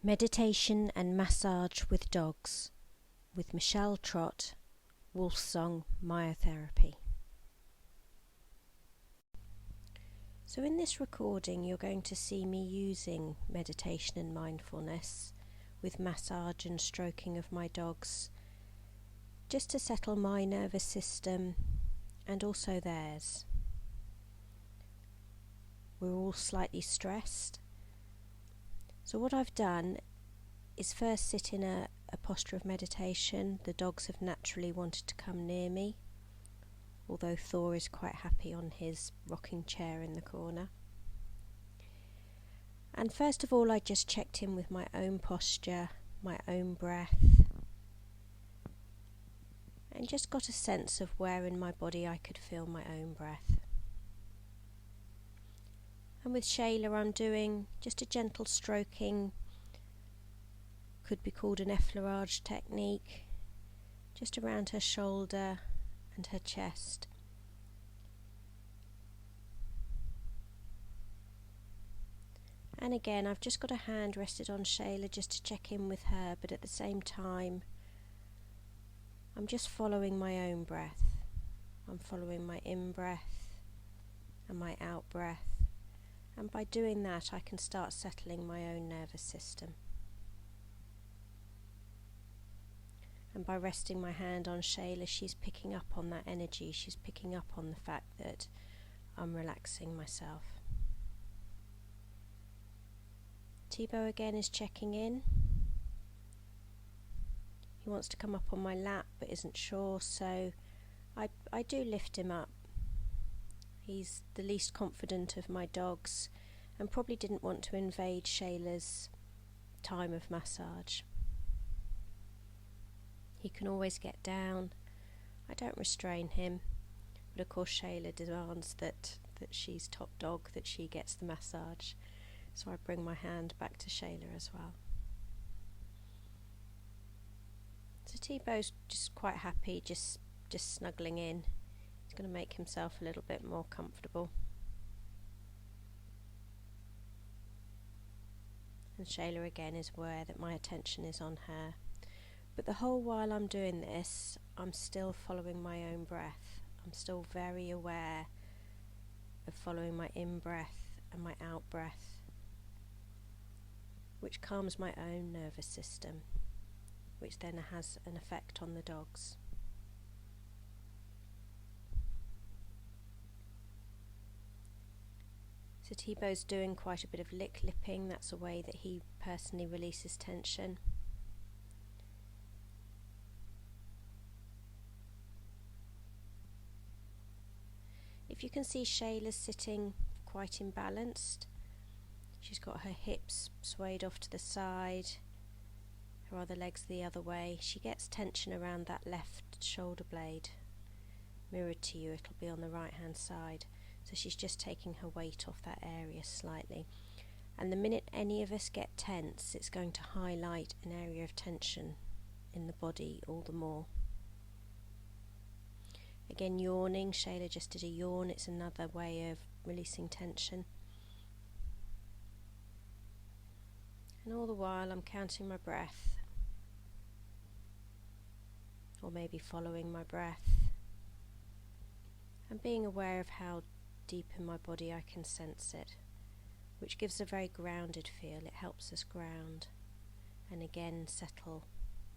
Meditation and Massage with Dogs with Michelle Trott, Wolfsong Myotherapy. So in this recording you're going to see me using meditation and mindfulness with massage and stroking of my dogs just to settle my nervous system and also theirs. We're all slightly stressed. So what I've done is first sit in a posture of meditation. The dogs have naturally wanted to come near me, although Thor is quite happy on his rocking chair in the corner. And first of all I just checked in with my own posture, my own breath, and just got a sense of where in my body I could feel my own breath. And with Shayla I'm doing just a gentle stroking, could be called an effleurage technique, just around her shoulder and her chest. And again I've just got a hand rested on Shayla just to check in with her, but at the same time I'm just following my own breath. I'm following my in-breath and my out-breath. And by doing that I can start settling my own nervous system. And by resting my hand on Shayla, she's picking up on that energy, she's picking up on the fact that I'm relaxing myself. Thibaut again is checking in. He wants to come up on my lap but isn't sure, so I do lift him up. He's the least confident of my dogs and probably didn't want to invade Shayla's time of massage. He can always get down. I don't restrain him, but of course Shayla demands that she's top dog, that she gets the massage, so I bring my hand back to Shayla as well. So Thibaut's just quite happy, just snuggling in. He's going to make himself a little bit more comfortable. And Shayla again is aware that my attention is on her. But the whole while I'm doing this, I'm still following my own breath. I'm still very aware of following my in-breath and my out-breath, which calms my own nervous system, which then has an effect on the dogs. So Thibaut's doing quite a bit of lipping. That's a way that he personally releases tension. If you can see, Shayla's sitting quite imbalanced. She's got her hips swayed off to the side, her other leg's the other way. She gets tension around that left shoulder blade. Mirrored to you, it'll be on the right hand side. So she's just taking her weight off that area slightly. And the minute any of us get tense, it's going to highlight an area of tension in the body all the more. Again, yawning. Shayla just did a yawn. It's another way of releasing tension. And all the while I'm counting my breath, or maybe following my breath, and being aware of how deep in my body I can sense it, which gives a very grounded feel. It helps us ground and again settle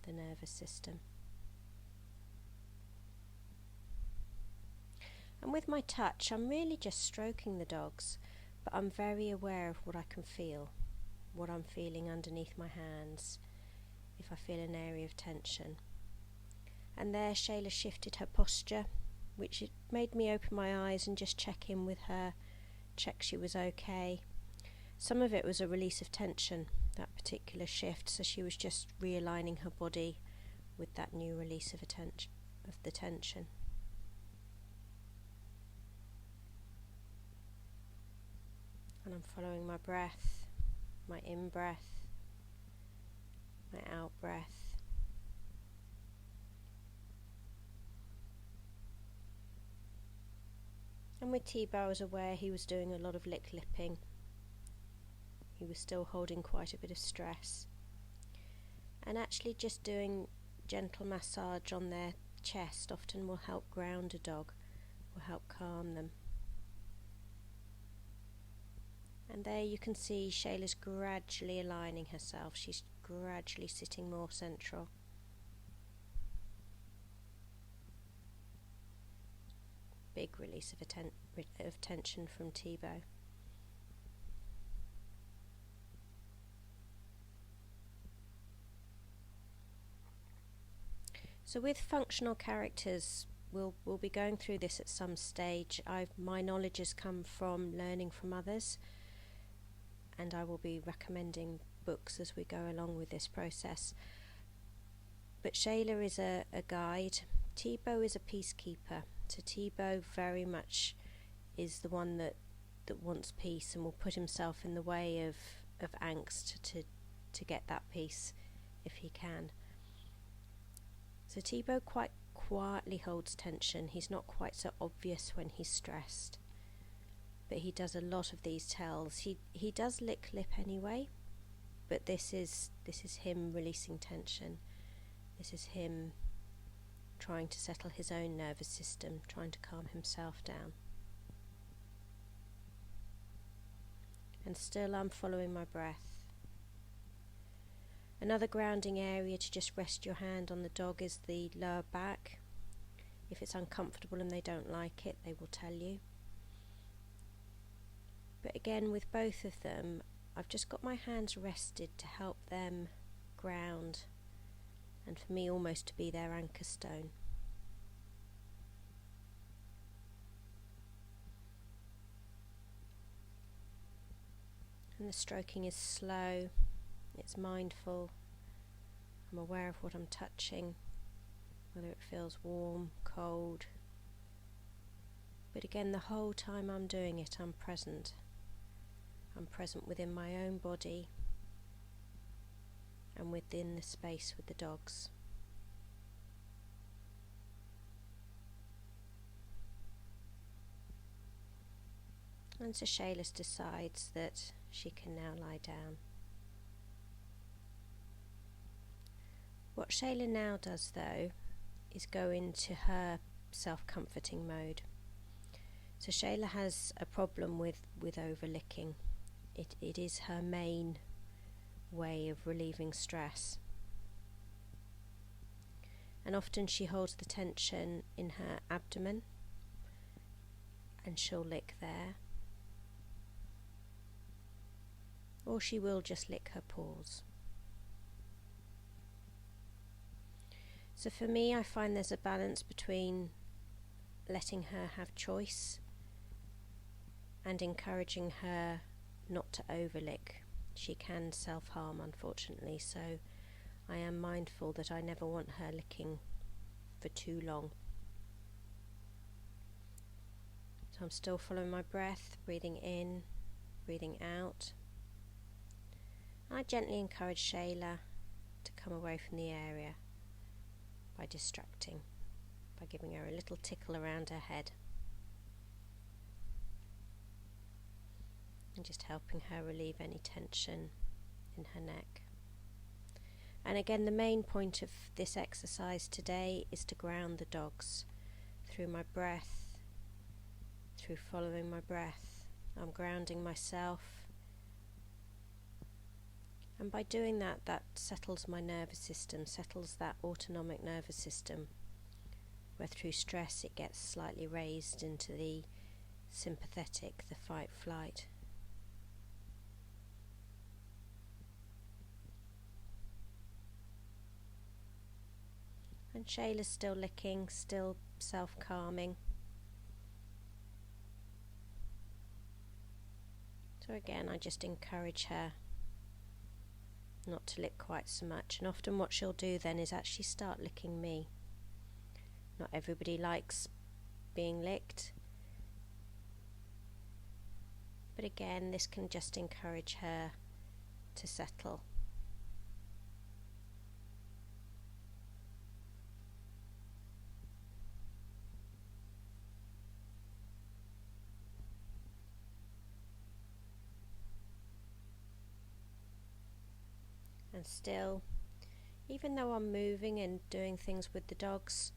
the nervous system. And with my touch I'm really just stroking the dogs, but I'm very aware of what I can feel, what I'm feeling underneath my hands, if I feel an area of tension. And there Shayla shifted her posture, which it made me open my eyes and just check in with her, check she was okay. Some of it was a release of tension, that particular shift, so she was just realigning her body with that new release of the tension. And I'm following my breath, my in-breath, my out-breath. And with Thibaut I was aware he was doing a lot of lipping. He was still holding quite a bit of stress. And actually just doing gentle massage on their chest often will help ground a dog, will help calm them. And there you can see Shayla's gradually aligning herself. She's gradually sitting more central. Big release of tension from Tebow. So with functional characters, we'll be going through this at some stage. My knowledge has come from learning from others, and I will be recommending books as we go along with this process. But Shayla is a guide. Tebow is a peacekeeper. So Tebow very much is the one that wants peace and will put himself in the way of angst to get that peace if he can. So Tebow quite quietly holds tension. He's not quite so obvious when he's stressed, but he does a lot of these tells. He does lick lip anyway, but this is him releasing tension. This is him trying to settle his own nervous system, trying to calm himself down. And still I'm following my breath. Another grounding area to just rest your hand on the dog is the lower back. If it's uncomfortable and they don't like it, they will tell you. But again, with both of them, I've just got my hands rested to help them ground, and for me almost to be their anchor stone. And the stroking is slow, it's mindful. I'm aware of what I'm touching, whether it feels warm, cold. But again, the whole time I'm doing it, I'm present. I'm present within my own body and within the space with the dogs. And so Shayla decides that she can now lie down. What Shayla now does though is go into her self-comforting mode. So Shayla has a problem with over-licking. It is her main way of relieving stress. And often she holds the tension in her abdomen and she'll lick there. Or she will just lick her paws. So for me, I find there's a balance between letting her have choice and encouraging her not to overlick. She can self-harm, unfortunately, so I am mindful that I never want her licking for too long. So I'm still following my breath, breathing in, breathing out. I gently encourage Shayla to come away from the area by distracting, by giving her a little tickle around her head and just helping her relieve any tension in her neck. And again, the main point of this exercise today is to ground the dogs through my breath, through following my breath. I'm grounding myself, and by doing that, that settles my nervous system, settles that autonomic nervous system, where through stress it gets slightly raised into the sympathetic, the fight-flight. And Shayla's still licking, still self-calming. So again, I just encourage her not to lick quite so much, and often what she'll do then is actually start licking me. Not everybody likes being licked, but again, this can just encourage her to settle. And still, Even though I'm moving and doing things with the dogs,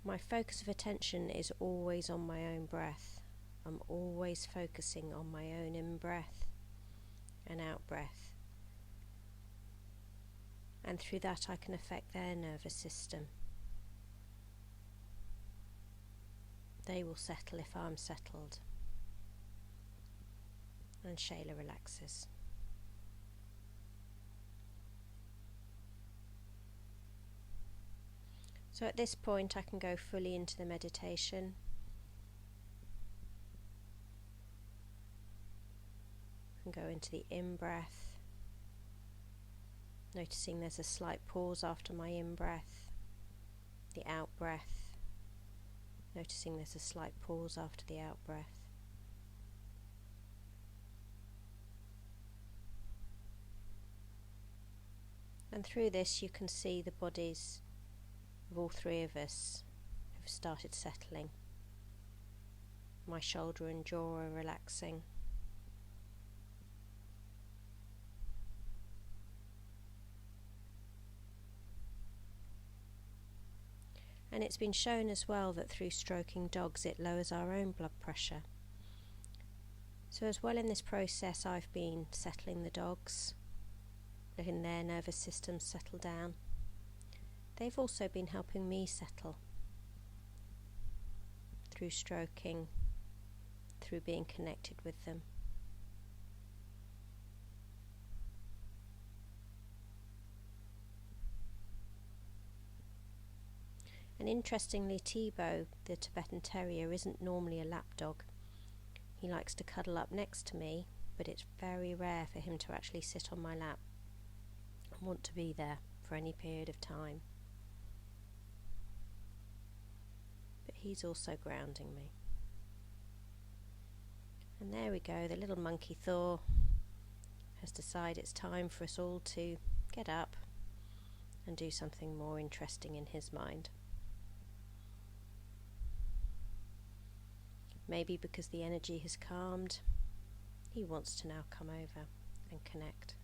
my focus of attention is always on my own breath. I'm always focusing on my own in-breath and out-breath. And through that I can affect their nervous system. They will settle if I'm settled. And Shayla relaxes. So at this point I can go fully into the meditation. And go into the in-breath, noticing there's a slight pause after my in-breath, the out-breath, noticing there's a slight pause after the out-breath. And through this you can see the bodies of all three of us have started settling. My shoulder and jaw are relaxing. And it's been shown as well that through stroking dogs it lowers our own blood pressure. So as well in this process I've been settling the dogs, letting their nervous systems settle down. They've also been helping me settle through stroking, through being connected with them. And interestingly, Thibaut, the Tibetan Terrier, isn't normally a lap dog. He likes to cuddle up next to me, but it's very rare for him to actually sit on my lap and want to be there for any period of time. But he's also grounding me. And there we go, the little monkey Thor has decided it's time for us all to get up and do something more interesting in his mind. Maybe because the energy has calmed, he wants to now come over and connect.